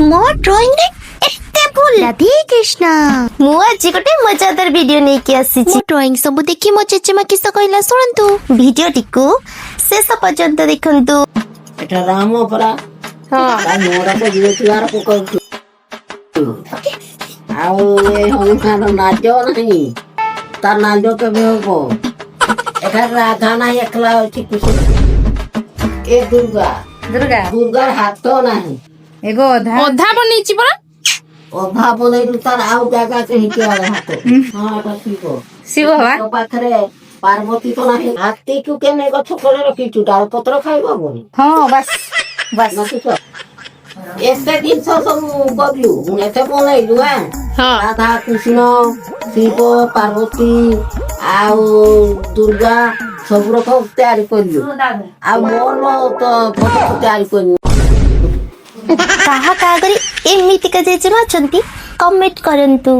मो ड्राइंग रे एते भूल राधे कृष्ण मु आज गोटे मजादार वीडियो नहीं कि आसी छी ड्राइंग सब देखि मो चेचेमा किस कहला सुनंतु वीडियो टिकु शेष पर्यंत देखंतु एटा राम परा हां ता मोरा को जीव तुआर को कर आउ ए हम खान नाचो नहीं तार नाचो के हो एटा राधा ना एकला अछि कुछ ए दुर्गा दुर्गा दुर्गा हाथ तो नहीं एगो ओधा बनीची परा ओधा बोले तार आउ जागा के हिके वाला हाथ हां एटा ठीक हो शिव हवा तो पाखरे पार्वती तो नहीं हाथी को के ने गछ करे रखी चुटाल पत्र खाइबो बोनी हां बस बस नथि तो एते दिन सब करलु मु एते बनैलु हां राधा कृष्ण शिव पार्वती आउ दुर्गा सब रकम तैयारी करलु आ मोर तो फोटो तैयारी करलु कहा करी एमितिका जेजेमा छंती कमेंट करंतु।